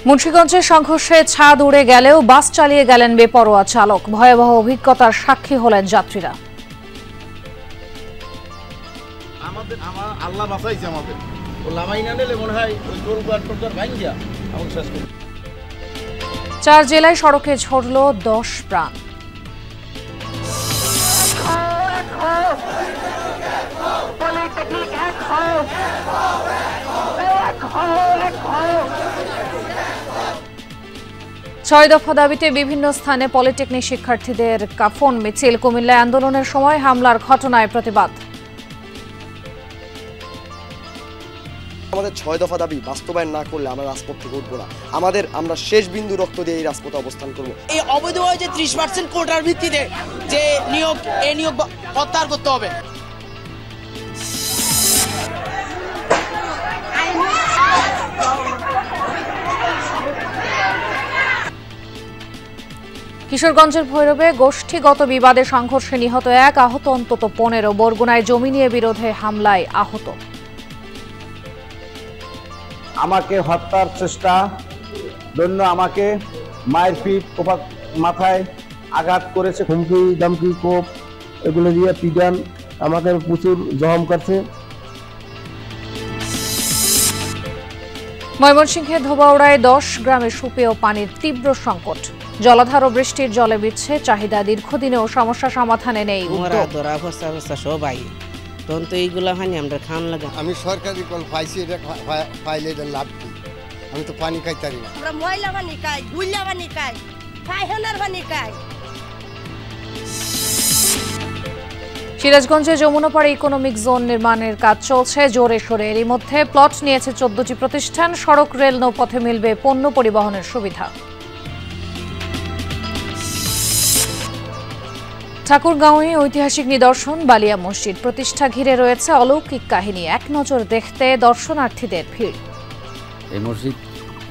মুন্সিগঞ্জে সংঘর্ষে ছাদ উড়ে গেলেও বাস চালিয়ে গেলেন বেপরোয়া চালক। ভয়াবহ অভিজ্ঞতার সাক্ষী হলেন যাত্রীরা। আল্লাহ বাঁচাইছে আমাদের, লামাই না নিলে মনে হয় ওই টোল ভাঙ্গিয়া আমার শেষ করে। 4 জেলায় সড়কে ঝরল 10 প্রাণ। ছয় দফা দাবিতে বিভিন্ন স্থানে পলিটেকনিক শিক্ষার্থীদের কাফন মিছিল। কুমিল্লায় আন্দোলনের সময় হামলার ঘটনায় প্রতিবাদ। আমাদের 6 দফা দাবি বাস্তবায়ন না করলে আমরা রাজপথ থেকে উঠবো না। আমরা শেষ বিন্দু রক্ত দিয়ে এই রাজপথে অবস্থান করব। এই অবৈধভাবে যে 30% কোটার ভিত্তিতে যে নিয়োগ প্রত্যাহার করতে হবে। কিশোরগঞ্জের ভৈরবে গোষ্ঠীগত বিবাদে সংঘর্ষে নিহত 1, আহত অন্তত 15। বরগুনায় জমি নিয়ে বিরোধে হামলায় আহত। আমাকে হত্যার চেষ্টা জন্য আমাকে মায়ের পিঠ মাথায় আঘাত করেছে, হুমকি দামকি কোপ এগুলো দিয়ে পিটান, আমাকে প্রচুর জখম করছে। ময়মনসিংহে ধোবাউড়ায় 10 গ্রামে সুপেয় পানির তীব্র সংকট। জলাধার ও বৃষ্টির জলে বিচ্ছে চাহিদা। দীর্ঘদিনেও সমস্যা সমাধানে নেই উদ্যোগ। আমি সরকারি কল পাইছি, এটা পাইলে এটা লাভ কি? আমি তো পানি খাইতে পারি না। আমরা ময়লা পানি খাই, গুইলা পানি খাই, পায়খানার পানি খাই। সিরাজগঞ্জে যমুনাপাড়া ইকোনমিক জোন নির্মাণের কাজ চলছে জোরে সোরে। এরই মধ্যে প্লট নিয়েছে 14টি প্রতিষ্ঠান। সড়ক, রেল, নৌপথে মিলবে পণ্য পরিবহনের সুবিধা। ঠাকুরগাঁওয়ে ঐতিহাসিক নিদর্শন বালিয়া মসজিদ প্রতিষ্ঠা ঘিরে রয়েছে অলৌকিক কাহিনী। এক নজর দেখতে দর্শনার্থীদের ভিড়। এই মসজিদ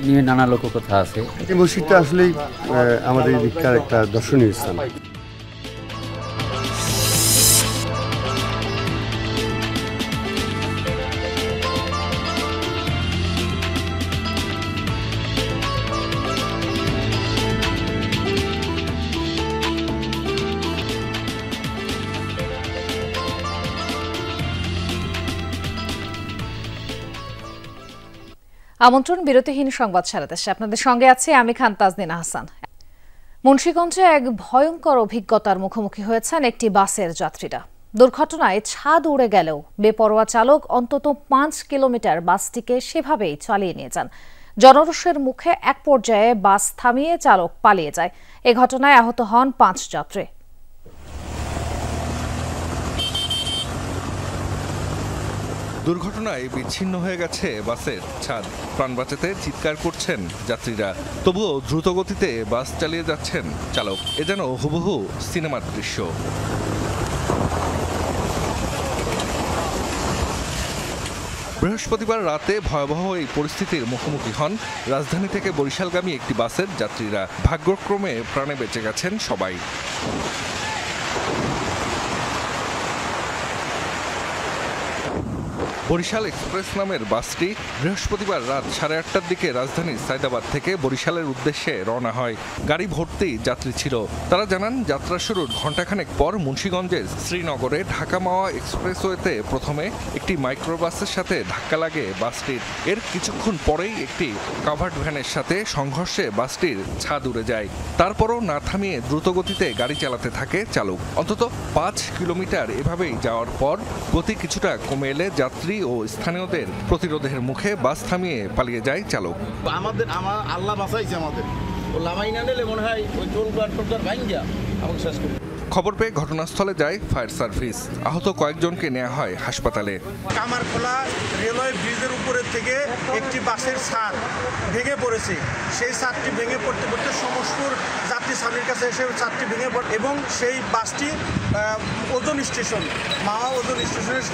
নিয়ে নানা লোককথা আছে। এই মসজিদটা আসলেই আমাদের এদিককার একটা দর্শনীয় স্থান। আমন্ত্রণ বিরতিহীন সংবাদ সারাদেশে। আপনাদের সঙ্গে আছে আমি খান তাজনিন আহসান। মুন্সিগঞ্জে এক ভয়ঙ্কর অভিজ্ঞতার মুখোমুখি হয়েছেন একটি বাসের যাত্রীরা। দুর্ঘটনায় ছাদ উড়ে গেলেও বেপরোয়া চালক অন্তত 5 কিলোমিটার বাসটিকে সেভাবেই চালিয়ে নিয়ে যান। জনরোষের মুখে এক পর্যায়ে বাস থামিয়ে চালক পালিয়ে যায়। এ ঘটনায় আহত হন 5 যাত্রী। দুর্ঘটনায় বিচ্ছিন্ন হয়ে গেছে বাসের ছাদ। প্রাণ বাঁচাতে চিৎকার করছেন যাত্রীরা, তবুও দ্রুত গতিতে বাস চালিয়ে যাচ্ছেন চালক। এ যেন হুবহু সিনেমার দৃশ্য। বৃহস্পতিবার রাতে ভয়াবহ এই পরিস্থিতির মুখোমুখি হন রাজধানী থেকে বরিশালগামী একটি বাসের যাত্রীরা। ভাগ্যক্রমে প্রাণে বেঁচে গেছেন সবাই। বরিশাল এক্সপ্রেস নামের বাসটি বৃহস্পতিবার রাত 8:30টার দিকে রাজধানীর সায়দাবাদ থেকে বরিশালের উদ্দেশ্যে রওনা হয়। গাড়ি ভর্তি যাত্রী ছিল। তারা জানান, যাত্রা শুরুর ঘণ্টাখানেক পর মুন্সিগঞ্জের শ্রীনগরে ঢাকা মাওয়া এক্সপ্রেসওয়েতে প্রথমে একটি মাইক্রোবাসের সাথে ধাক্কা লাগে বাসটির। এর কিছুক্ষণ পরেই একটি কাভার্ড ভ্যানের সাথে সংঘর্ষে বাসটির ছাদ উড়ে যায়। তারপরও না থামিয়ে দ্রুতগতিতে গাড়ি চালাতে থাকে চালক। অন্তত 5 কিলোমিটার এভাবেই যাওয়ার পর গতি কিছুটা কমে এলে যাত্রী ও স্থানীয়দের প্রতিরোধের মুখে বাস থামিয়ে পালিয়ে যায় চালক। আল্লাহ বাঁচাইছে আমাদের, লামাই না নিলে মনে হয় ওই টোল ভাঙ্গিয়া আমাকে শেষ করে। খবর পেয়ে ঘটনাস্থলে যায় ফায়ার সার্ভিস। আহত কয়েকজনকে নেওয়া হয় হাসপাতালে। কামারখোলা রেলওয়ে ব্রিজের উপরের থেকে একটি বাসের ছাদ ভেঙে পড়েছে। সেই ছাদটি ভেঙে পড়তে পড়তে সমস্ত যাত্রী সামনের কাছে এসে ছাদটি ভেঙে পড়ে এবং সেই বাসটি ওজন স্টেশন মাওয়া ওজন স্টেশনের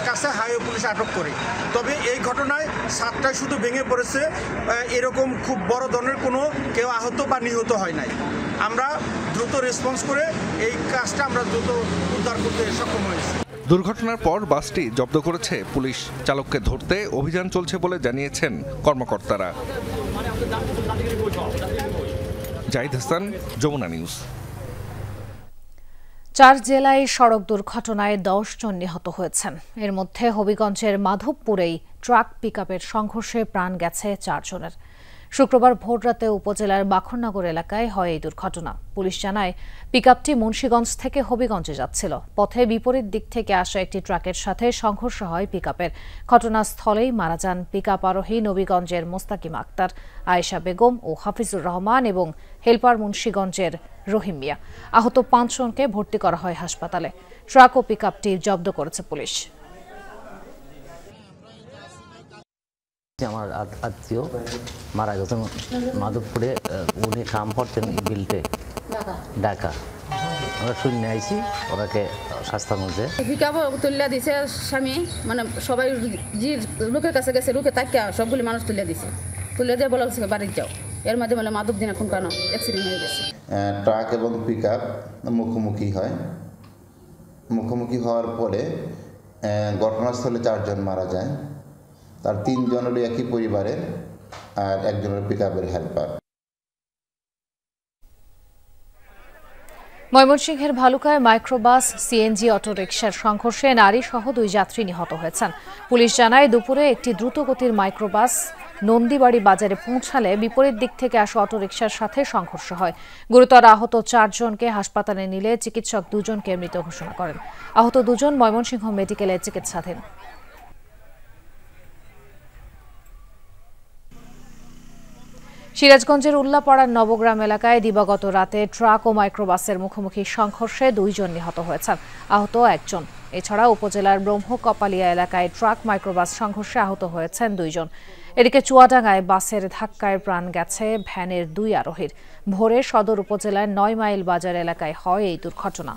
কাছে হাইওয়ে পুলিশ আটক করে। তবে এই ঘটনায় ছাদটাই শুধু ভেঙে পড়েছে, এরকম খুব বড় ধরনের কোনো কেউ আহত বা নিহত হয় নাই। আমরা দ্রুত রেসপন্স করে এই কাজটা আমরা দ্রুত উদ্ধার করতে সক্ষম হয়েছি। দুর্ঘটনার পর বাসটি জব্দ করেছে পুলিশ। চালককে ধরতে অভিযান চলছে বলে জানিয়েছেন কর্মকর্তারা। জাহিদ হাসান, যমুনা নিউজ। 4 জেলায় সড়ক দুর্ঘটনায় 10 জন নিহত হয়েছেন। এর মধ্যে হবিগঞ্জের মাধবপুরেই ট্রাক পিকআপের সংঘর্ষে প্রাণ গেছে 4 জনের। শুক্রবার ভোররাতে উপজেলার বাখরনগর এলাকায় হয় এই দুর্ঘটনা। পুলিশ জানায় পিকআপটি মুন্সিগঞ্জ থেকে হবিগঞ্জে যাচ্ছিল। পথে বিপরীত দিক থেকে আসা একটি ট্রাকের সাথে সংঘর্ষ হয় পিকআপের। ঘটনাস্থলেই মারা যান পিকআপ আরোহী নবীগঞ্জের মোস্তাকিম আক্তার, আয়েশা বেগম ও হাফিজুর রহমান এবং হেলপার মুন্সিগঞ্জের রহিম মিয়া। আহত 5 জনকে ভর্তি করা হয় হাসপাতালে। ট্রাক ও পিকআপটি জব্দ করেছে পুলিশ। আমার আত্মীয় মারা গেছেন মাধবপুরে, উনি কাম করতেন বিলটে ঢাকা। আমরা শূন্য আইছি ওরাকে শাস্তার মধ্যে পিকআপ তুলিয়া দিছে স্বামী, মানে সবাই যে লোকের কাছে গেছে, লোকে তাকিয়া সবগুলি মানুষ তুলিয়া দিছে, তুলিয়া দিয়ে বলা হচ্ছে বাড়ির যাও। এর মধ্যে মানে মাধব দিন এখন কেন অ্যাক্সিডেন্ট হয়ে গেছে। ট্রাক এবং পিকআপ মুখোমুখি হয়। মুখোমুখি হওয়ার পরে ঘটনাস্থলে 4 জন মারা যায়। তার 3 জন হলো একই পরিবারের, আর একজনের পিকআপের হেল্পার। ময়মনসিংহের ভালুকায় মাইক্রোবাস সিএনজি অটোরিকশার সংঘর্ষে নারী সহ 2 যাত্রী নিহত হয়েছেন। পুলিশ জানায় দুপুরে একটি দ্রুতগতির মাইক্রোবাস নন্দীবাড়ি বাজারে পৌঁছালে বিপরীত দিক থেকে আসা অটোরিকশার সাথে সংঘর্ষ হয়। গুরুতর আহত 4 জনকে হাসপাতালে নিলে চিকিৎসক 2 জনকে মৃত ঘোষণা করেন। আহত 2 জন ময়মনসিংহ মেডিকেলে চিকিৎসাধীন। সিরাজগঞ্জের উল্লাপাড়ার নবগ্রাম এলাকায় দিবাগত রাতে ট্রাক ও মাইক্রোবাসের মুখোমুখি সংঘর্ষে 2 জন নিহত হয়েছেন, আহত 1 জন। এছাড়া উপজেলার ব্রহ্মকপালিয়া এলাকায় ট্রাক মাইক্রোবাস সংঘর্ষে আহত হয়েছেন 2 জন। এদিকে চুয়াডাঙ্গায় বাসের ধাক্কায় প্রাণ গেছে ভ্যানের 2 আরোহীর। ভোরে সদর উপজেলার 9 মাইল বাজার এলাকায় হয় এই দুর্ঘটনা।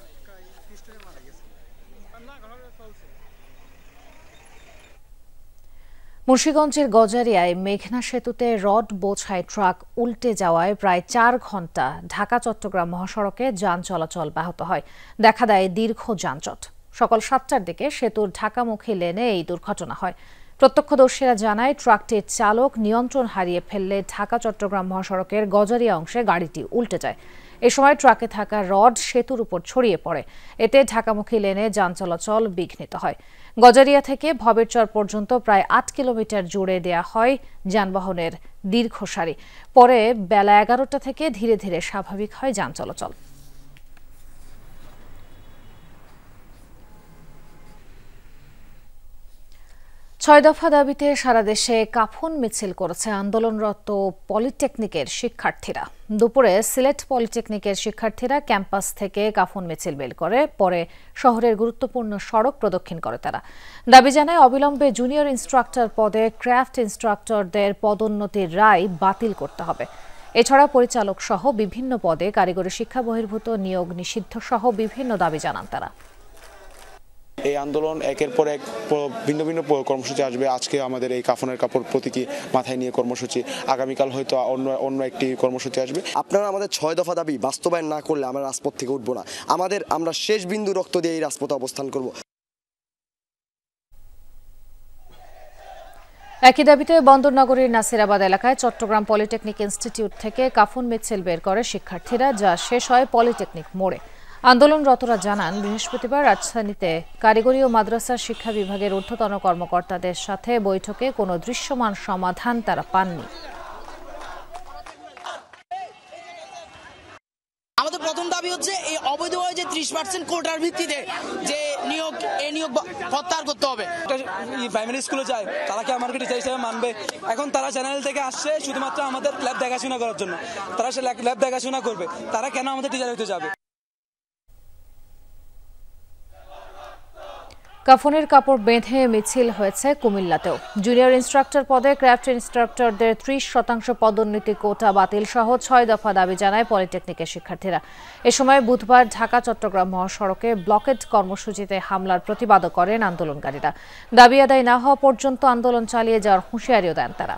মুন্সিগঞ্জের গজারিয়ায় মেঘনা সেতুতে রড বোঝাই ট্রাক উল্টে যাওয়ায় প্রায় 4 ঘণ্টা ঢাকা চট্টগ্রাম মহাসড়কে যান চলাচল ব্যাহত হয়। দেখা দেয় দীর্ঘ যানজট। সকাল 7টার দিকে সেতুর ঢাকামুখী লেনে এই দুর্ঘটনা হয়। প্রত্যক্ষদর্শীরা জানায় ট্রাকটির চালক নিয়ন্ত্রণ হারিয়ে ফেললে ঢাকা চট্টগ্রাম মহাসড়কের গজারিয়া অংশে গাড়িটি উল্টে যায়। এ সময় ট্রাকে থাকা রড সেতুর উপর ছড়িয়ে পড়ে। এতে ঢাকামুখী লেনে যান চলাচল বিঘ্নিত হয়। গজারিয়া থেকে ভবেরচর পর্যন্ত প্রায় 8 কিলোমিটার জুড়ে দেয়া হয় যানবাহনের দীর্ঘ সারি। পরে বেলা 11টা থেকে ধীরে ধীরে স্বাভাবিক হয় যান চলাচল। ছয় দফা দাবিতে সারা দেশে কাফন মিছিল করেছে আন্দোলনরত পলিটেকনিকের শিক্ষার্থীরা। দুপুরে সিলেট পলিটেকনিকের শিক্ষার্থীরা ক্যাম্পাস থেকে কাফন মিছিল বের করে, পরে শহরের গুরুত্বপূর্ণ সড়ক প্রদক্ষিণ করে তারা। দাবি জানায় অবিলম্বে জুনিয়র ইনস্ট্রাক্টর পদে ক্রাফট ইনস্ট্রাক্টরদের পদোন্নতির রায় বাতিল করতে হবে। এছাড়া পরিচালক সহ বিভিন্ন পদে কারিগরি শিক্ষা বহির্ভূত নিয়োগ নিষিদ্ধ সহ বিভিন্ন দাবি জানান তারা। এই আন্দোলন একের পর এক ভিন্ন ভিন্ন কর্মসূচি আসবে। আজকে আমাদের এই কাফনের কাপড় প্রতীকী মাথায় নিয়ে কর্মসূচি, আগামীকাল হয়তো অন্য একটি কর্মসূচি আসবে। আপনারা আমাদের 6 দফা দাবি বাস্তবায়ন না করলে আমরা রাজপথ থেকে উঠবো না। আমরা শেষ বিন্দু রক্ত দিয়ে এই রাজপথে অবস্থান করব। একই দাবিতে বন্দরনগরীর নাসিরাবাদ এলাকায় চট্টগ্রাম পলিটেকনিক ইনস্টিটিউট থেকে কাফন মিছিল বের করে শিক্ষার্থীরা, যা শেষ হয় পলিটেকনিক মোড়ে। আন্দোলনরতরা জানান, বৃহস্পতিবার রাজধানীতে কারিগরি ও মাদ্রাসা শিক্ষা বিভাগের ঊর্ধ্বতন কর্মকর্তাদের সাথে বৈঠকে কোনো দৃশ্যমান সমাধান তারা পাননি। আমাদের প্রথম দাবি হচ্ছে এই অবৈধভাবে যে 30% কোটার ভিত্তিতে যে নিয়োগ, এই নিয়োগ প্রত্যাহার করতে হবে। প্রাইমারি স্কুলে যায়, তারা কি আমাকে টিচার হিসেবে মানবে? এখন তারা চ্যানেল থেকে আসছে শুধুমাত্র আমাদের ল্যাব দেখাশোনা করার জন্য। তারা সে ল্যাব দেখাশোনা করবে, তারা কেন আমাদের টিচার হতে যাবে? কাফনের কাপড় বেঁধে মিছিল হয়েছে কুমিল্লাতেও। জুনিয়র ইনস্ট্রাক্টর পদে ক্রাফট ইনস্ট্রাক্টরদের 30% পদোন্নতি কোটা বাতিল সহ 6 দফা দাবি জানায় পলিটেকনিকের শিক্ষার্থীরা। এ সময় বুধবার ঢাকা চট্টগ্রাম মহাসড়কে ব্লকেড কর্মসূচিতে হামলার প্রতিবাদও করেন আন্দোলনকারীরা। দাবি আদায় না হওয়া পর্যন্ত আন্দোলন চালিয়ে যাওয়ার হুঁশিয়ারিও দেন তারা।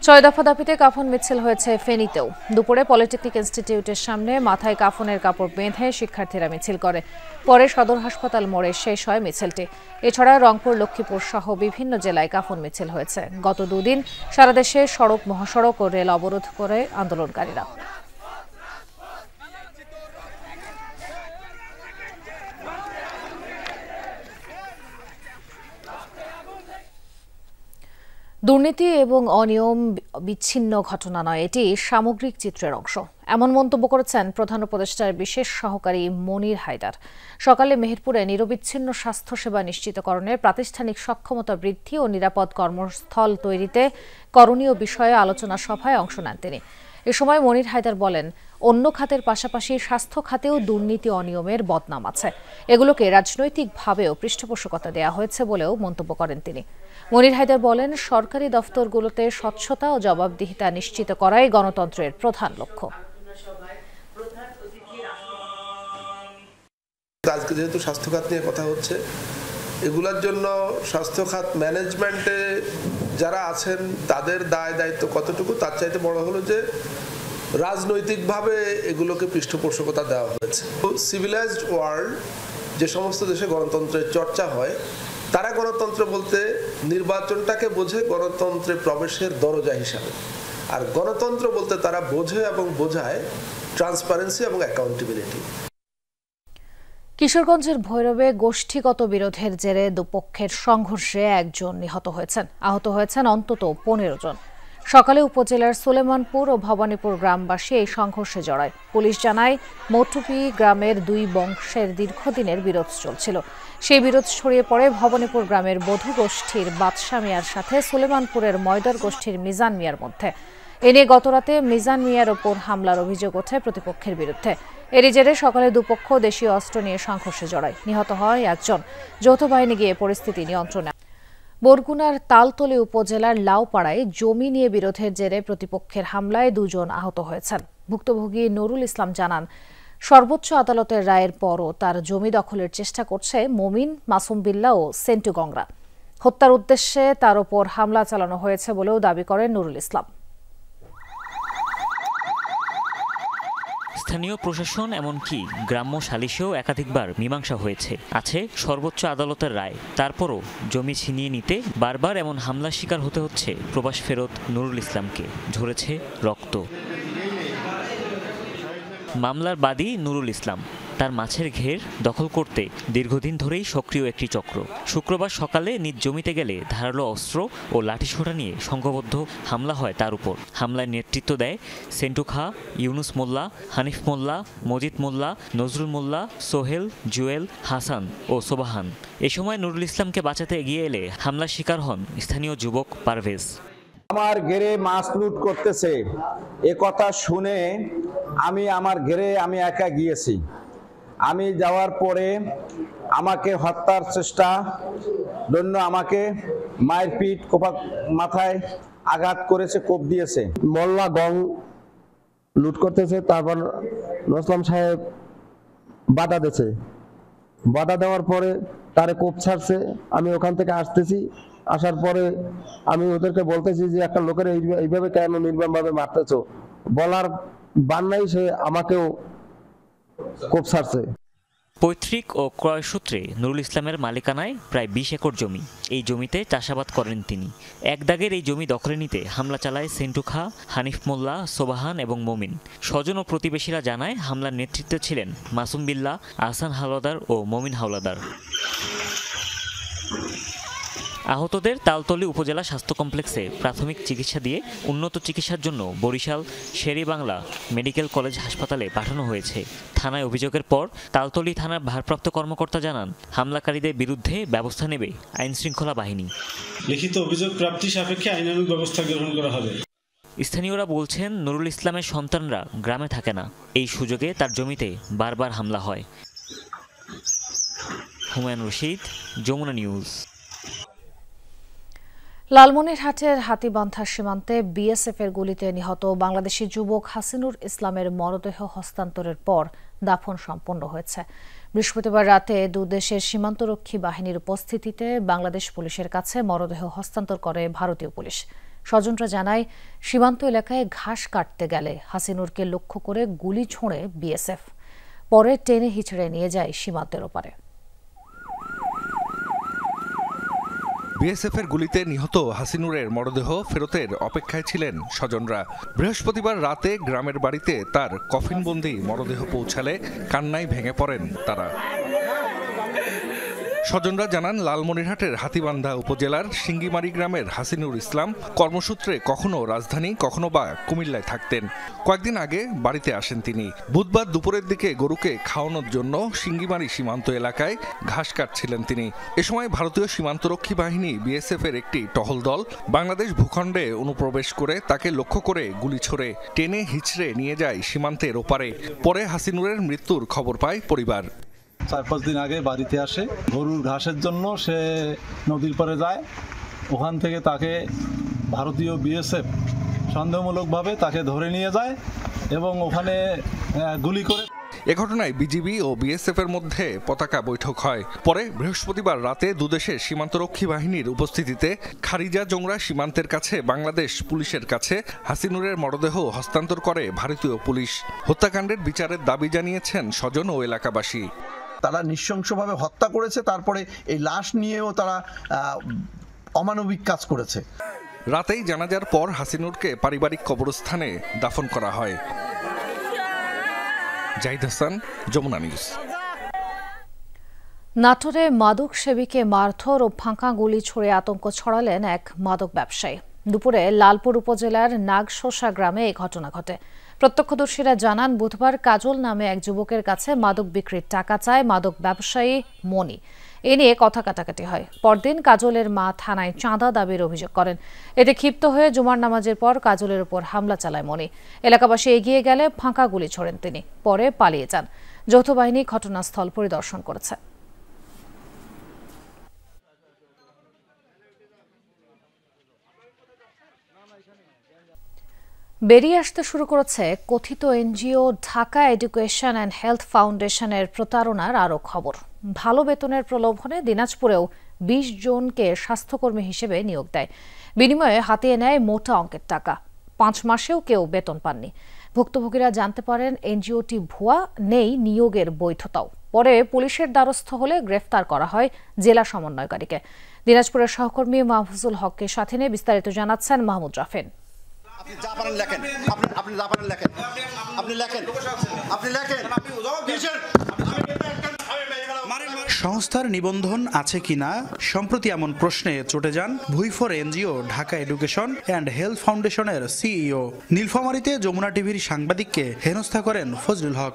ছয় দফা দাবিতে কাফন মিছিল হয়েছে ফেনীতেও। দুপুরে পলিটেকনিক ইনস্টিটিউটের সামনে মাথায় কাফনের কাপড় বেঁধে শিক্ষার্থীরা মিছিল করে। পরে সদর হাসপাতাল মোড়ে শেষ হয় মিছিলটি। এছাড়া রংপুর, লক্ষ্মীপুর সহ বিভিন্ন জেলায় কাফন মিছিল হয়েছে। গত দুদিন সারা দেশে সড়ক, মহাসড়ক ও রেল অবরোধ করে আন্দোলনকারীরা। দুর্নীতি এবং অনিয়ম বিচ্ছিন্ন ঘটনা নয়, এটি সামগ্রিক চিত্রের অংশ, এমন মন্তব্য করেছেন প্রধান উপদেষ্টার বিশেষ সহকারী মনির হায়দার। সকালে মেহেরপুরে নিরবিচ্ছিন্ন স্বাস্থ্যসেবা নিশ্চিতকরণের প্রাতিষ্ঠানিক সক্ষমতা বৃদ্ধি ও নিরাপদ কর্মস্থল তৈরিতে করণীয় বিষয়ে আলোচনা সভায় অংশ নেন তিনি। এ সময় মনির হায়দার বলেন, অন্য খাতের পাশাপাশি স্বাস্থ্য খাতেও দুর্নীতি অনিয়মের বদনাম আছে। এগুলোকে রাজনৈতিকভাবেও পৃষ্ঠপোষকতা দেওয়া হয়েছে বলেও মন্তব্য করেন তিনি। মনির হায়দার বলেন, সরকারি দফতরগুলোতে স্বচ্ছতা ও জবাবদিহিতা নিশ্চিত করাই গণতন্ত্রের প্রধান লক্ষ্য। আজকে যেহেতু স্বাস্থ্য খাত নিয়ে কথা হচ্ছে, এগুলোর জন্য স্বাস্থ্য খাত ম্যানেজমেন্টে যারা আছেন তাদের দায় দায়িত্ব কতটুকু, তার চাইতে বড় হলো যে রাজনৈতিকভাবে এগুলোকে পৃষ্ঠপোষকতা দেওয়া হয়েছে। সিভিলাইজড ওয়ার্ল্ড, যে সমস্ত দেশে গণতন্ত্রের চর্চা হয়, তারা গণতন্ত্র বলতে নির্বাচনটাকে বোঝে গণতন্ত্রে প্রবেশের দরজা হিসাবে, আর গণতন্ত্র বলতে তারা বোঝে এবং বোঝায় ট্রান্সপারেন্সি এবং অ্যাকাউন্টেবিলিটি। কিশোরগঞ্জের ভৈরবে গোষ্ঠীগত বিরোধের জেরে দুপক্ষের সংঘর্ষে একজন নিহত হয়েছেন, আহত হয়েছেন অন্তত 15 জন। সকালে উপজেলার সুলেমানপুর ও ভবানীপুর গ্রামবাসী এই সংঘর্ষে জড়ায়। পুলিশ জানায়, মৌটুপি গ্রামের দুই বংশের দীর্ঘদিনের বিরোধ চলছিল। সেই বিরোধ ছড়িয়ে পড়ে ভবানীপুর গ্রামের বধূ গোষ্ঠীর বাদশা মিয়ার সাথে সুলেমানপুরের ময়দার গোষ্ঠীর মিজান মিয়ার মধ্যে। এ নিয়ে গতরাতে মিজান মিয়ার ওপর হামলার অভিযোগ ওঠে প্রতিপক্ষের বিরুদ্ধে। এরই জেরে সকালে দুপক্ষ দেশীয় অস্ত্র নিয়ে সংঘর্ষে জড়ায়। নিহত হয় একজন। যৌথ বাহিনী গিয়ে পরিস্থিতি নিয়ন্ত্রণে। বরগুনার তালতলী উপজেলার লাউপাড়ায় জমি নিয়ে বিরোধের জেরে প্রতিপক্ষের হামলায় 2 জন আহত হয়েছেন। ভুক্তভোগী নুরুল ইসলাম জানান, সর্বোচ্চ আদালতের রায়ের পরও তার জমি দখলের চেষ্টা করছে মমিন, মাসুম বিল্লাহ ও সেন্টু গংরা। হত্যার উদ্দেশ্যে তার ওপর হামলা চালানো হয়েছে বলেও দাবি করেন নুরুল ইসলাম। স্থানীয় প্রশাসন এমনকি গ্রাম্য সালিশেও একাধিকবার মীমাংসা হয়েছে, আছে সর্বোচ্চ আদালতের রায়। তারপরও জমি ছিনিয়ে নিতে বারবার এমন হামলার শিকার হতে হচ্ছে প্রবাস ফেরত নুরুল ইসলামকে। ঝরেছে রক্ত। মামলার বাদী নুরুল ইসলাম তার মাছের ঘের দখল করতে দীর্ঘদিন ধরেই সক্রিয় একটি চক্র। শুক্রবার সকালে নিজ জমিতে গেলে ধারালো অস্ত্র ও লাঠিসোঁটা নিয়ে সংঘবদ্ধ হামলা হয় তার উপর। হামলায় নেতৃত্ব দেয় সেন্টু খাঁ, ইউনুস মোল্লা, হানিফ মোল্লা, মজিদ মোল্লা, নজরুল মোল্লা, সোহেল, জুয়েল, হাসান ও সোবাহান। এ সময় নুরুল ইসলামকে বাঁচাতে এগিয়ে এলে হামলার শিকার হন স্থানীয় যুবক পারভেজ। আমার ঘেরে মাছ লুট করতেছে এ কথা শুনে আমি আমার ঘেরে একা গিয়েছি। আমি যাওয়ার পরে আমাকে হত্যার চেষ্টা জন্য আমাকে মায়ের পিঠ, মাথায় আঘাত করেছে, কোপ দিয়েছে। মোল্লা গং লুট করতেছে, তারপর নসলাম সাহেব বাধা দিয়েছে। বাধা দেওয়ার পরে তারে কোপ ছাড়ছে। আমি ওখান থেকে আসতেছি, আসার পরে আমি ওদেরকে বলতেছি যে একটা লোকের এইভাবে কেন নির্মমভাবে মারতেছো, বলার বান্নাই সে আমাকেও কোপ ছাড়ছে। পৈতৃক ও ক্রয় সূত্রে নুরুল ইসলামের মালিকানায় প্রায় 20 একর জমি। এই জমিতে চাষাবাদ করেন তিনি। এক দাগের এই জমি দখলে নিতে হামলা চালায় সেন্টু খাঁ, হানিফ মোল্লা, সোবাহান এবং মমিন। স্বজন ও প্রতিবেশীরা জানায়, হামলার নেতৃত্বে ছিলেন মাসুম বিল্লাহ, আহসান হাওলাদার ও মমিন হাওলাদার। আহতদের তালতলী উপজেলা স্বাস্থ্য কমপ্লেক্সে প্রাথমিক চিকিৎসা দিয়ে উন্নত চিকিৎসার জন্য বরিশাল শের-ই-বাংলা মেডিকেল কলেজ হাসপাতালে পাঠানো হয়েছে। থানায় অভিযোগের পর তালতলী থানার ভারপ্রাপ্ত কর্মকর্তা জানান, হামলাকারীদের বিরুদ্ধে ব্যবস্থা নেবে আইনশৃঙ্খলা বাহিনী। লিখিত অভিযোগ প্রাপ্তি সাপেক্ষে আইনানুগ ব্যবস্থা গ্রহণ করা হবে। স্থানীয়রা বলছেন, নুরুল ইসলামের সন্তানরা গ্রামে থাকে না। এই সুযোগে তার জমিতে বারবার হামলা হয়। হুমায়ুন রশিদ, যমুনা নিউজ। লালমনিরহাটের হাতীবান্ধা সীমান্তে বিএসএফের গুলিতে নিহত বাংলাদেশি যুবক হাসিনুর ইসলামের মরদেহ হস্তান্তরের পর দাফন সম্পন্ন হয়েছে। বৃহস্পতিবার রাতে দুদেশের সীমান্তরক্ষী বাহিনীর উপস্থিতিতে বাংলাদেশ পুলিশের কাছে মরদেহ হস্তান্তর করে ভারতীয় পুলিশ। স্বজনরা জানায়, সীমান্ত এলাকায় ঘাস কাটতে গেলে হাসিনুরকে লক্ষ্য করে গুলি ছোঁড়ে বিএসএফ। পরে টেনে হিচড়ে নিয়ে যায় সীমান্তের ওপারে। বিএসএফের গুলিতে নিহত হাসিনুরের মরদেহ ফেরতের অপেক্ষায় ছিলেন স্বজনরা। বৃহস্পতিবার রাতে গ্রামের বাড়িতে তার কফিনবন্দি মরদেহ পৌঁছালে কান্নায় ভেঙে পড়েন তারা। স্বজনরা জানান, লালমনিরহাটের হাতীবান্ধা উপজেলার সিঙ্গিমারি গ্রামের হাসিনুর ইসলাম কর্মসূত্রে কখনো রাজধানী কখনো বা কুমিল্লায় থাকতেন। কয়েকদিন আগে বাড়িতে আসেন তিনি। বুধবার দুপুরের দিকে গরুকে খাওয়ানোর জন্য সিঙ্গিমারি সীমান্ত এলাকায় ঘাস কাটছিলেন তিনি। এ সময় ভারতীয় সীমান্তরক্ষী বাহিনী বিএসএফের একটি টহল দল বাংলাদেশ ভূখণ্ডে অনুপ্রবেশ করে তাকে লক্ষ্য করে গুলি ছোড়ে টেনে হিচড়ে নিয়ে যায় সীমান্তের ওপারে। পরে হাসিনুরের মৃত্যুর খবর পায় পরিবার। 4-5 দিন আগে বাড়িতে আসে, গরুর ঘাসের জন্য সে নদীর পাড়ে যায়। ওখান থেকে তাকে ভারতীয় বিএসএফ সন্দেহমূলকভাবে তাকে ধরে নিয়ে যায় এবং ওখানে গুলি করে। এ ঘটনায় বিজিবি ও বিএসএফ এর মধ্যে পতাকা বৈঠক হয়। পরে বৃহস্পতিবার রাতে দুদেশের সীমান্তরক্ষী বাহিনীর উপস্থিতিতে খারিজা জংরা সীমান্তের কাছে বাংলাদেশ পুলিশের কাছে হাসিনুরের মরদেহ হস্তান্তর করে ভারতীয় পুলিশ। হত্যাকাণ্ডের বিচারের দাবি জানিয়েছেন স্বজন ও এলাকাবাসী। তারা নৃশংসভাবে হত্যা করেছে, তারপরে এই লাশ নিয়েও তারা অমানবিক কাজ করেছে। রাতেই জানাজার পর হাসিনুরকে পারিবারিক কবরস্থানে দাফন করা হয়। জাহিদ হাসান, যমুনা নিউজ। নাটোরে মাদক সেবীকে মারধর ও ফাঁকা গুলি ছুড়ে আতঙ্ক ছড়ালেন এক মাদক ব্যবসায়ী। দুপুরে লালপুর উপজেলার নাগশোষা গ্রামে এই ঘটনা ঘটে। প্রত্যক্ষদর্শীরা জানান, বুধবার কাজল নামে এক যুবকের কাছে মাদক বিক্রির টাকা চায় মাদক ব্যবসায়ী মনি। এ নিয়ে কথা কাটাকাটি হয়। পরদিন কাজলের মা থানায় চাঁদা দাবির অভিযোগ করেন। এতে ক্ষিপ্ত হয়ে জুমার নামাজের পর কাজলের উপর হামলা চালায় মনি। এলাকাবাসী এগিয়ে গেলে ফাঁকা গুলি ছোড়েন তিনি। পরে পালিয়ে যান। যৌথ বাহিনী ঘটনাস্থল পরিদর্শন করেছে। বেরিয়ে আসতে শুরু করেছে কথিত NGO Dhaka education and health ফাউন্ডেশনের প্রতারণার আরও খবর। ভালো বেতনের প্রলোভনে দিনাজপুরেও 20 জনকে স্বাস্থ্যকর্মী হিসেবে নিয়োগ দেয়। বিনিময়ে হাতিয়ে নেয় মোটা অঙ্কের টাকা। 5 মাসেও কেউ বেতন পাননি। ভুক্তভোগীরা জানতে পারেন এনজিওটি ভুয়া, নেই নিয়োগের বৈধতাও। পরে পুলিশের দ্বারস্থ হলে গ্রেফতার করা হয় জেলা সমন্বয়কারীকে। দিনাজপুরের সহকর্মী মাহফুজুল হককে সাথে নিয়ে বিস্তারিত জানাচ্ছেন মাহমুদ রাফিন। সংস্থার নিবন্ধন আছে কিনা সম্প্রতি এমন প্রশ্নে চটে যান ভুইফোর NGO Dhaka education and health ফাউন্ডেশনের সিইও। নীলফামারীতে যমুনা টিভির সাংবাদিককে হেনস্থা করেন ফজলুল হক।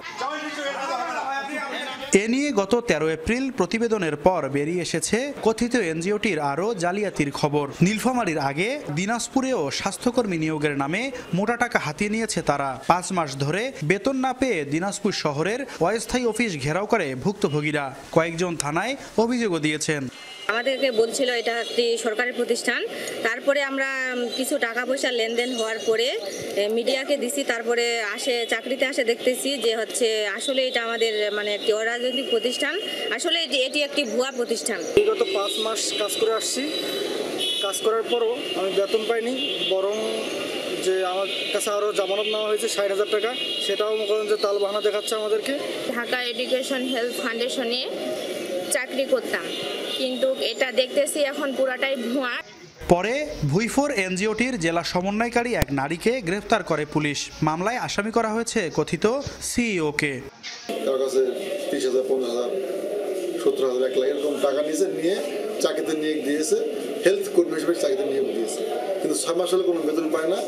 এ নিয়ে গত 13 এপ্রিল প্রতিবেদনের পর বেরিয়ে এসেছে কথিত এনজিওটির আরও জালিয়াতির খবর। নীলফামারীর আগে দিনাজপুরেও স্বাস্থ্যকর্মী নিয়োগের নামে মোটা টাকা হাতিয়ে নিয়েছে তারা। 5 মাস ধরে বেতন না পেয়ে দিনাজপুর শহরের অস্থায়ী অফিস ঘেরাও করে ভুক্তভোগীরা। কয়েকজন থানায় অভিযোগও দিয়েছেন। আমাদেরকে বলছিল এটা একটি সরকারি প্রতিষ্ঠান। তারপরে আমরা কিছু টাকা পয়সা লেনদেন হওয়ার পরে মিডিয়াকে দিছি। তারপরে চাকরিতে আসে দেখতেছি যে হচ্ছে আসলে এটা আমাদের মানে একটি অরাজনৈতিক প্রতিষ্ঠান। আসলে এটি একটি ভুয়া প্রতিষ্ঠান। বিগত 5 মাস কাজ করে আসছি। কাজ করার পরও আমি বেতন পাইনি, বরং যে আমার কাছে আরও জামানত নেওয়া হয়েছে 60,000 টাকা, সেটাও মনে করেন যে তালবাহানা দেখাচ্ছে আমাদেরকে। ঢাকা এডুকেশন হেলথ ফাউন্ডেশনে চাকরি করতাম, কিন্তু এটা দেখতেছি এখন পুরাটাই ভুয়া। পরে ভুইফোর এনজিওটির জেলা সমন্বয়কারী এক নারীকে গ্রেফতার করে পুলিশ। মামলায় আসামি করা হয়েছে কথিত সিইওকে। তার কাছে 30,000, 50,000, 70,000, 1 লাখ এরকম টাকা নিয়ে চাকরিতে নিয়োগ দিয়েছে, হেলথ কর্মী হিসেবে চাকরিতে নিয়োগ দিয়েছে, কিন্তু 6 মাস হলে কোনো বেতন পায় না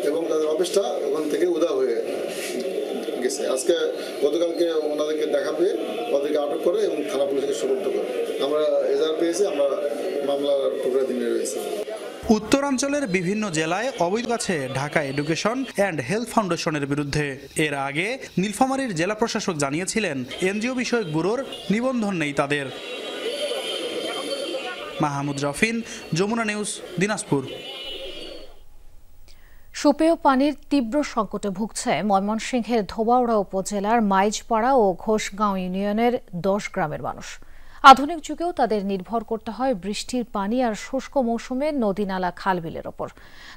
এবং তাদের অফিসটা ওখান থেকে উধাও হয়ে গেছে। আজকে গতকালকে ওনাদেরকে দেখা পেয়ে ওদেরকে আটক করে এবং থানা পুলিশকে সোপর্দ করে আমরা এজাহার পেয়েছি। আমরা মামলার প্রক্রিয়াধীনে রয়েছে। উত্তরাঞ্চলের বিভিন্ন জেলায় অবৈধ আছে ঢাকা এডুকেশন অ্যান্ড হেলথ ফাউন্ডেশনের বিরুদ্ধে। এর আগে নীলফামারীর জেলা প্রশাসক জানিয়েছিলেন এনজিও বিষয়ক ব্যুরোর নিবন্ধন নেই তাদের। মাহমুদ রাফিন, যমুনা নিউজ, দিনাজপুর। সুপেয় পানির তীব্র সংকটে ভুগছে ময়মনসিংহের ধোবাউড়া উপজেলার মাইজপাড়া ও ঘোষগাঁও ইউনিয়নের 10 গ্রামের মানুষ। আধুনিক যুগেও তাদের নির্ভর করতে হয় বৃষ্টির পানি আর শুষ্ক মৌসুমে নদী নালা খাল বিলের ওপর।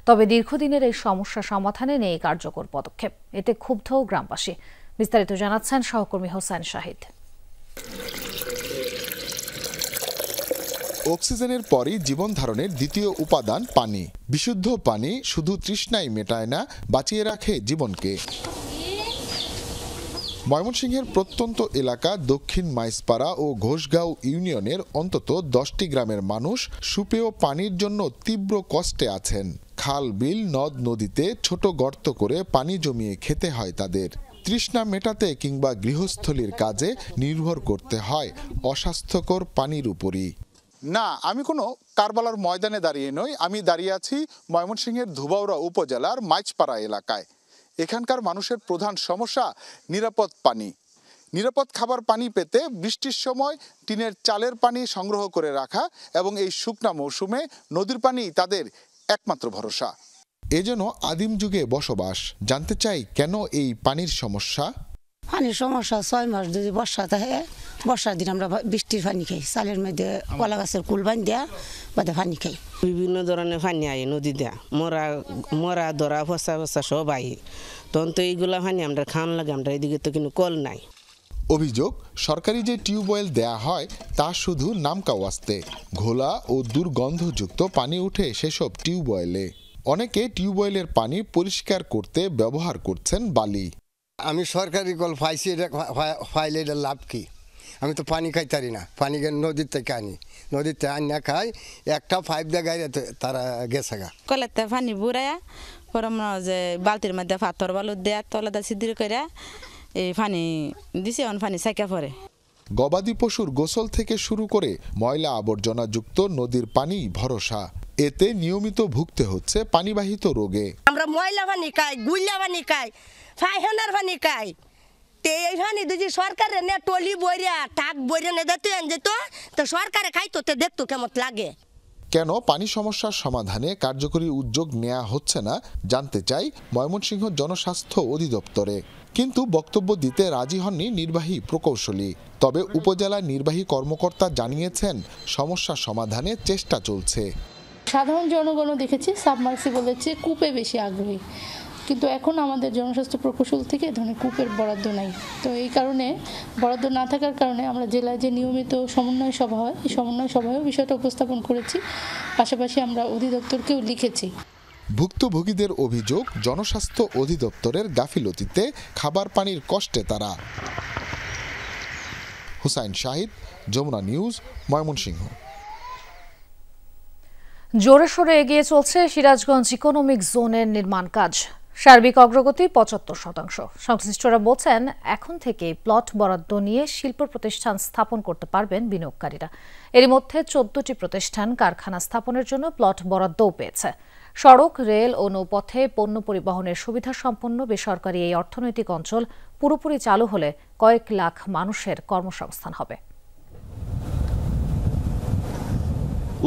তবে দীর্ঘদিনের এই সমস্যা সমাধানে নেই কার্যকর পদক্ষেপ। এতে ক্ষুব্ধ গ্রামবাসী। বিস্তারিত জানাচ্ছেন সহকর্মী হোসেন শাহিদ। অক্সিজেনের পরই জীবন ধারণের দ্বিতীয় উপাদান পানি। বিশুদ্ধ পানি শুধু তৃষ্ণাই মেটায় না, বাঁচিয়ে রাখে জীবনকে। ময়মনসিংহের প্রত্যন্ত এলাকা দক্ষিণ মাইজপাড়া ও ঘোষগাঁও ইউনিয়নের অন্তত 10টি গ্রামের মানুষ সুপেয় পানির জন্য তীব্র কষ্টে আছেন। খাল বিল নদ নদীতে ছোট গর্ত করে পানি জমিয়ে খেতে হয় তাদের। তৃষ্ণা মেটাতে কিংবা গৃহস্থলীর কাজে নির্ভর করতে হয় অস্বাস্থ্যকর পানির উপরই। না, আমি কোনো কারবালার ময়দানে দাঁড়িয়ে নই, আমি দাঁড়িয়ে আছি ময়মনসিংহের ধুবাউড়া উপজেলার মাইজপাড়া এলাকায়। এখানকার মানুষের প্রধান সমস্যা নিরাপদ পানি। নিরাপদ খাবার পানি পেতে বৃষ্টির সময় টিনের চালের পানি সংগ্রহ করে রাখা এবং এই শুকনা মৌসুমে নদীর পানি তাদের একমাত্র ভরসা। এ যেন আদিম যুগে বসবাস। জানতে চাই কেন এই পানির সমস্যা। পানির সমস্যা 6 মাস যদি বর্ষা থাকে, বর্ষার দিন আমরা বৃষ্টির পানি খাই, চালের মধ্যে কলা গাছের কুল বান দেয়া বাদে পানি খাই। বিভিন্ন ধরনের পানি আই নদী দেয়া, মরা ধরা ফসা ফসা সব আই, তখন তো এইগুলা পানি আমরা খাওয়ান লাগে। আমরা এদিকে তো কিন্তু কল নাই। অভিযোগ, সরকারি যে টিউবওয়েল দেয়া হয় তা শুধু নামকাওয়াস্তে। ঘোলা ও দুর্গন্ধযুক্ত পানি উঠে সেসব টিউবওয়েলে। অনেকে টিউবওয়েলের পানি পরিষ্কার করতে ব্যবহার করছেন বালি। আমি সরকারি কল পাইছি, এটা পাইলে এটা লাভ কি? আমি তো পানি খাইতারি না, পানি নদীর থেকে আনি, নদীর থেকে আনি না খাই। একটা পাইপ দিয়ে গাড়ি তারা গেছে গা কলেতে পানি বুড়াইয়া পরে যে বালতির মধ্যে পাথর বালু দেয়া তলাদা সিদ্ধির করে এই পানি দিছে, পানি সাইকা পরে। গবাদি পশুর গোসল থেকে শুরু করে ময়লা আবর্জনা যুক্ত নদীর পানি ভরসা। এতে নিয়মিত ভুগতে হচ্ছে পানিবাহিত রোগে। আমরা ময়লা পানি খাই, গুইলা পানি খাই, ফাইহানার পানি খাই। এই পানি যদি সরকারের নে টলি বইরা টাক বইরা নে দিতে যেত, তো সরকারে খাইতো, তো দেখতো কেমন লাগে। কেন পানি সমস্যার সমাধানে কার্যকরী উদ্যোগ নেওয়া হচ্ছে না জানতে চাই ময়মনসিংহ জনস্বাস্থ্য অধিদপ্তরে। কিন্তু বক্তব্য দিতে রাজি হননি নির্বাহী প্রকৌশলী। তবে উপজেলা নির্বাহী কর্মকর্তা জানিয়েছেন সমস্যা সমাধানে চেষ্টা চলছে। সাধারণ জনগণও দেখেছি সাবমার্সিবলের চেয়ে কূপে বেশি আগ্রহী, কিন্তু এখন আমাদের জনস্বাস্থ্য প্রকৌশল থেকে এ ধরনের কূপের বরাদ্দ নাই। তো এই কারণে বরাদ্দ না থাকার কারণে আমরা জেলায় যে নিয়মিত সমন্বয় সভা হয়, এই সমন্বয় সভায়ও বিষয়টা উপস্থাপন করেছি। পাশাপাশি আমরা অধিদপ্তরকেও লিখেছি। ভুক্তভোগীদের অভিযোগ, জনস্বাস্থ্য অধিদপ্তরের গাফিলতিতে খাবার পানির কষ্টে তারা। হুসাইন শাহিদ, যমুনা নিউজ, ময়মনসিংহ। জোরে সোরে এগিয়ে চলছে সিরাজগঞ্জ ইকোনমিক জোনের নির্মাণ কাজ। সার্বিক অগ্রগতি 75%। সংশ্লিষ্টরা বলছেন এখন থেকে প্লট বরাদ্দ নিয়ে শিল্প প্রতিষ্ঠান স্থাপন করতে পারবেন বিনিয়োগকারীরা। এর মধ্যে 14টি প্রতিষ্ঠান কারখানা স্থাপনের জন্য প্লট বরাদ্দও পেয়েছে। সড়ক, রেল ও নৌপথে পণ্য পরিবহনের সুবিধা সম্পন্ন বেসরকারি এই অর্থনৈতিক অঞ্চল পুরোপুরি চালু হলে কয়েক লাখ মানুষের কর্মসংস্থান হবে।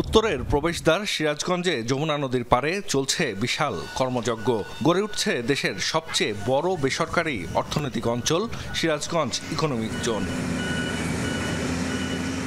উত্তরের প্রবেশদ্বার সিরাজগঞ্জে যমুনা নদীর পাড়ে চলছে বিশাল কর্মযজ্ঞ। গড়ে উঠছে দেশের সবচেয়ে বড় বেসরকারি অর্থনৈতিক অঞ্চল সিরাজগঞ্জ ইকোনমিক জোন।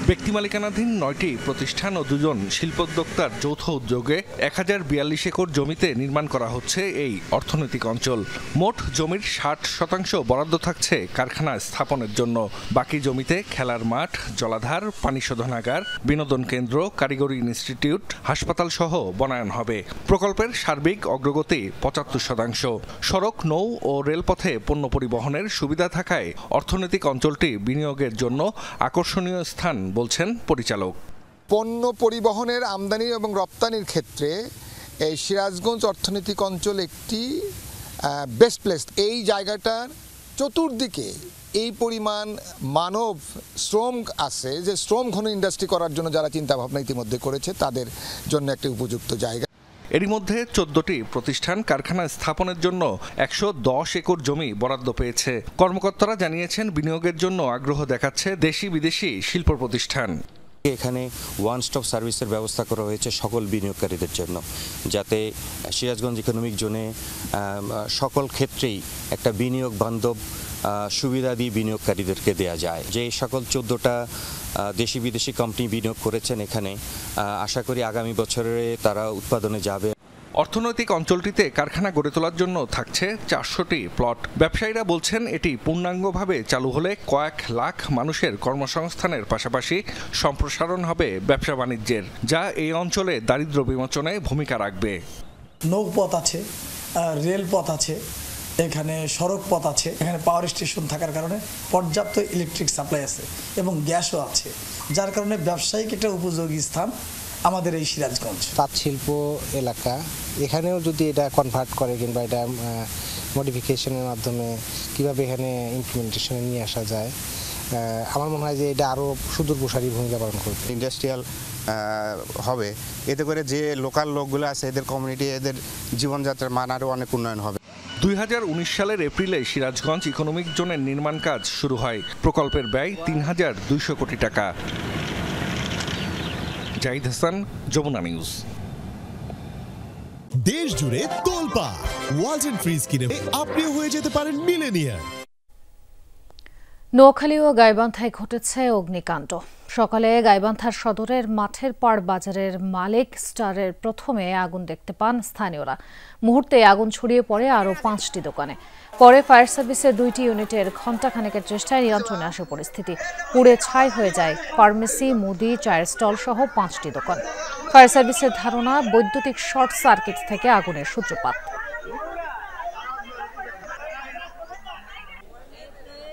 ব্যক্তি মালিকানাধীন 9টি প্রতিষ্ঠান ও 2 জন শিল্পোদ্যোক্তার যৌথ উদ্যোগে 1042 একর জমিতে নির্মাণ করা হচ্ছে এই অর্থনৈতিক অঞ্চল। মোট জমির 60% বরাদ্দ থাকছে কারখানা স্থাপনের জন্য। বাকি জমিতে খেলার মাঠ, জলাধার, পানি শোধনাগার, বিনোদন কেন্দ্র, কারিগরি ইনস্টিটিউট, হাসপাতাল সহ বনায়ন হবে। প্রকল্পের সার্বিক অগ্রগতি 75%। সড়ক, নৌ ও রেলপথে পণ্য পরিবহনের সুবিধা থাকায় অর্থনৈতিক অঞ্চলটি বিনিয়োগের জন্য আকর্ষণীয় স্থান বলছেন পরিচালক। পণ্য পরিবহনের আমদানি এবং রপ্তানির ক্ষেত্রে এই সিরাজগঞ্জ অর্থনৈতিক অঞ্চল একটি বেস্ট প্লেস। এই জায়গাটার চতুর্দিকে এই পরিমাণ মানব শ্রম আছে যে শ্রম ঘন ইন্ডাস্ট্রি করার জন্য যারা চিন্তা ভাবনা ইতিমধ্যে করেছে তাদের জন্য একটি উপযুক্ত জায়গা। এরই মধ্যে 14টি প্রতিষ্ঠান কারখানা স্থাপনের জন্য 110 একর জমি বরাদ্দ পেয়েছে। কর্মকর্তারা জানিয়েছেন বিনিয়োগের জন্য আগ্রহ দেখাচ্ছে দেশি বিদেশি শিল্প প্রতিষ্ঠান। এখানে ওয়ান স্টপ সার্ভিসের ব্যবস্থা করা হয়েছে সকল বিনিয়োগকারীদের জন্য, যাতে সিরাজগঞ্জ ইকোনমিক জোনে সকল ক্ষেত্রেই একটা বিনিয়োগ বান্ধব সুবিধাদি বিনিয়োগকারীদেরকে দেয়া যায়। যে সকল 14টা দেশি বিদেশি কোম্পানি বিনিয়োগ করেছেন এখানে, আশা করি আগামী বছরে তারা উৎপাদনে যাবে। অর্থনৈতিক অঞ্চলটিতে কারখানা গড়ে তোলার জন্য থাকছে 400টি প্লট। ব্যবসায়ীরা বলছেন এটি পূর্ণাঙ্গভাবে চালু হলে কয়েক লাখ মানুষের কর্মসংস্থানের পাশাপাশি সম্প্রসারণ হবে ব্যবসা বাণিজ্যের, যা এই অঞ্চলে দারিদ্র্য বিমোচনে ভূমিকা রাখবে। নৌপথ আছে, রেলপথ আছে, এখানে সড়ক পথ আছে, এখানে পাওয়ার স্টেশন থাকার কারণে পর্যাপ্ত ইলেকট্রিক সাপ্লাই আছে এবং গ্যাসও আছে, যার কারণে ব্যবসায়িক একটা উপযোগী স্থান আমাদের এই সিরাজগঞ্জ। তাঁত শিল্প এলাকা, এখানেও যদি এটা কনভার্ট করে কিংবা এটা মডিফিকেশনের মাধ্যমে কিভাবে এখানে ইমপ্লিমেন্টেশনে নিয়ে আসা যায়, আমার মনে হয় যে এটা আরও সুদূর প্রসারী ভূমিকা পালন করবে। ইন্ডাস্ট্রিয়াল হবে, এতে করে যে লোকাল লোকগুলো আছে এদের কমিউনিটি, এদের জীবনযাত্রার মান আরও অনেক উন্নয়ন হবে। 2019 সালের এপ্রিলে সিরাজগঞ্জ ইকোনমিক জোনের নির্মাণ কাজ শুরু হয়। প্রকল্পের ব্যয় 3200 কোটি টাকা। জাহিদ হাসান, যমুনা নিউজ। দেশ জুড়ে তোলপা ওয়ালটন ফ্রিজ কিনে আপনিও হয়ে যেতে পারেন মিলেনিয়ার। নোয়াখালী ও গাইবান্ধায় ঘটেছে অগ্নিকাণ্ড। সকালে গাইবান্ধার সদরের মাঠের পাড় বাজারের মালিক স্টারের প্রথমে আগুন দেখতে পান স্থানীয়রা। মুহূর্তে আগুন ছড়িয়ে পড়ে আরও 5টি দোকানে। পরে ফায়ার সার্ভিসের 2টি ইউনিটের ঘণ্টাখানেকের চেষ্টায় নিয়ন্ত্রণে আসে পরিস্থিতি। পুড়ে ছাই হয়ে যায় ফার্মেসি, মুদি, চায়ের স্টল সহ 5টি দোকান। ফায়ার সার্ভিসের ধারণা বৈদ্যুতিক শর্ট সার্কিট থেকে আগুনের সূত্রপাত।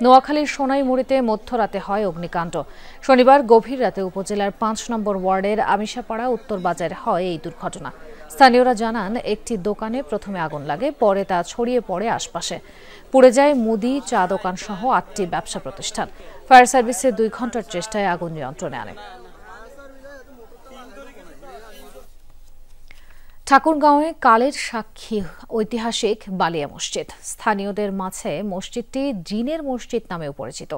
নোয়াখালীর সোনাইমুড়িতে মধ্যরাতে হয় অগ্নিকাণ্ড। শনিবার গভীর রাতে উপজেলার 5 নম্বর ওয়ার্ডের আমিশাপাড়া উত্তর বাজারে হয় এই দুর্ঘটনা। স্থানীয়রা জানান একটি দোকানে প্রথমে আগুন লাগে, পরে তা ছড়িয়ে পড়ে আশপাশে। পুড়ে যায় মুদি, চা দোকান সহ 8টি ব্যবসা প্রতিষ্ঠান। ফায়ার সার্ভিসের 2 ঘণ্টার চেষ্টায় আগুন নিয়ন্ত্রণে আনে। ঠাকুরগাঁওয়ে কালের সাক্ষী ঐতিহাসিক বালিয়া মসজিদ। স্থানীয়দের মাঝে মসজিদটি জিনের মসজিদ নামেও পরিচিত।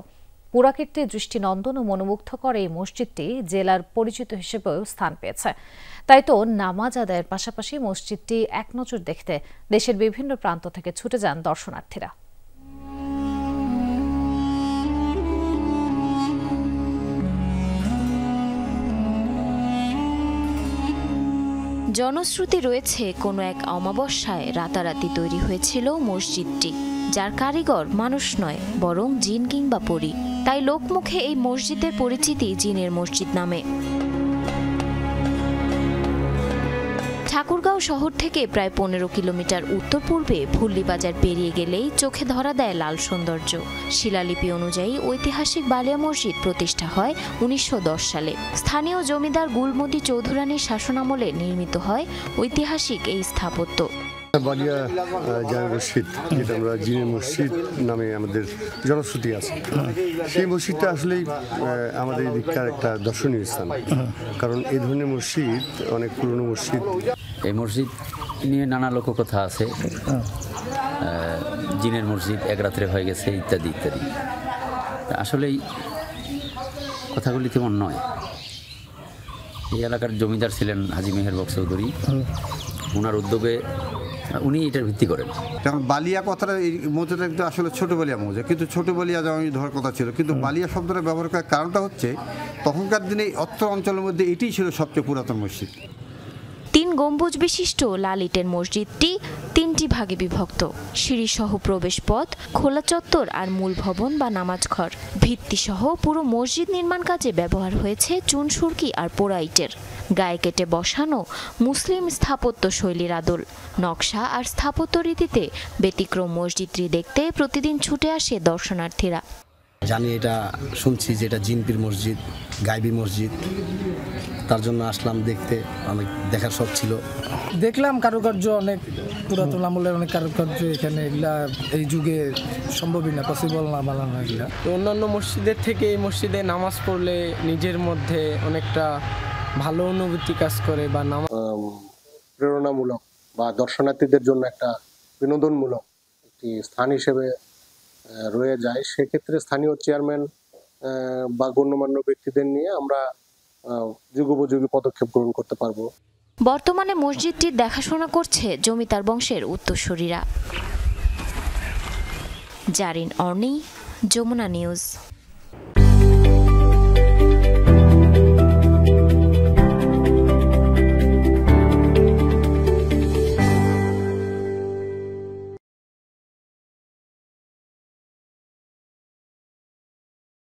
পুরাকীর্তি দৃষ্টিনন্দন ও মনোমুগ্ধকর এই মসজিদটি জেলার পরিচিত হিসেবেও স্থান পেয়েছে। তাই তো নামাজ আদায়ের পাশাপাশি মসজিদটি এক নজর দেখতে দেশের বিভিন্ন প্রান্ত থেকে ছুটে যান দর্শনার্থীরা। জনশ্রুতি রয়েছে কোনো এক অমাবস্যায় রাতারাতি তৈরি হয়েছিল মসজিদটি, যার কারিগর মানুষ নয় বরং জিন কিংবা পরী। তাই লোকমুখে এই মসজিদের পরিচিতি জিনের মসজিদ নামে। ঠাকুরগাঁও শহর থেকে প্রায় 15 কিলোমিটার উত্তর পূর্বে ভুল্লি বাজার পেরিয়ে গেলেই চোখে ধরা দেয় লাল সৌন্দর্য। শিলালিপি অনুযায়ী ঐতিহাসিক বালিয়া মসজিদ প্রতিষ্ঠা হয় 1910 সালে। স্থানীয় জমিদার গুলমতি চৌধুরানীর শাসনামলে নির্মিত হয় ঐতিহাসিক এই স্থাপত্য। বালিয়া জামে মসজিদ, যেটা আমরা জিনের মসজিদ নামে আমাদের জনশ্রুতি আছে, সেই মসজিদটা আসলেই আমাদের এদিককার একটা দর্শনীয় স্থান। কারণ এই ধরনের মসজিদ অনেক পুরনো মসজিদ। এই মসজিদ নিয়ে নানা লোককথা আছে। জিনের মসজিদ এক রাত্রে হয়ে গেছে ইত্যাদি ইত্যাদি। আসলেই কথাগুলি তেমন নয়। এই এলাকার জমিদার ছিলেন হাজী মেহের বক্স চৌধুরী। ওনার উদ্যোগে উনি এটার ভিত্তি করেন। যেমন বালিয়া কথাটা এই মৌজাটা কিন্তু আসলে ছোটো বালিয়া মৌজা, কিন্তু ছোটো বালিয়া যেমন ধরার কথা ছিল, কিন্তু বালিয়া শব্দটা ব্যবহার করার কারণটা হচ্ছে তখনকার দিনে অত্র অঞ্চলের মধ্যে এটিই ছিল সবচেয়ে পুরাতন মসজিদ। 3 গম্বুজ বিশিষ্ট লাল ইটের মসজিদটি 3টি ভাগে বিভক্ত। সিঁড়িসহ প্রবেশ পথ, খোলা চত্বর আর মূল ভবন বা নামাজ ঘর। ভিত্তিসহ পুরো মসজিদ নির্মাণ কাজে ব্যবহার হয়েছে চুন সুরকি আর পোড়া ইটের। গায়ে কেটে বসানো মুসলিম স্থাপত্য শৈলীর আদল। নকশা আর স্থাপত্য রীতিতে ব্যতিক্রম মসজিদটি দেখতে প্রতিদিন ছুটে আসে দর্শনার্থীরা। জানি এটা শুনছি যে এটা জিনপির মসজিদ, গাইবি মসজিদ, তার জন্য আসলাম দেখতে। অনেক দেখার শখ ছিল। দেখলাম কারুকার্য অনেক পুরাতন আমলের অনেক কারুকার্য এখানে, এগুলা এই যুগে সম্ভবই না, পসিবল না বানানো এগুলা। অন্যান্য মসজিদের থেকে এই মসজিদে নামাজ পড়লে নিজের মধ্যে অনেকটা ভালো অনুভূতি কাজ করে বা প্রেরণামূলক বা দর্শনার্থীদের জন্য একটা বিনোদনমূলক একটি স্থান হিসেবে রয়ে যায়। সেক্ষেত্রে স্থানীয় চেয়ারম্যান বা গণ্যমান্য ব্যক্তিদের নিয়ে আমরা যুগোপযোগী পদক্ষেপ গ্রহণ করতে পারবো। বর্তমানে মসজিদটির দেখাশোনা করছে জমিদার বংশের উত্তরসূরিরা। জারিন অর্নি, যমুনা নিউজ।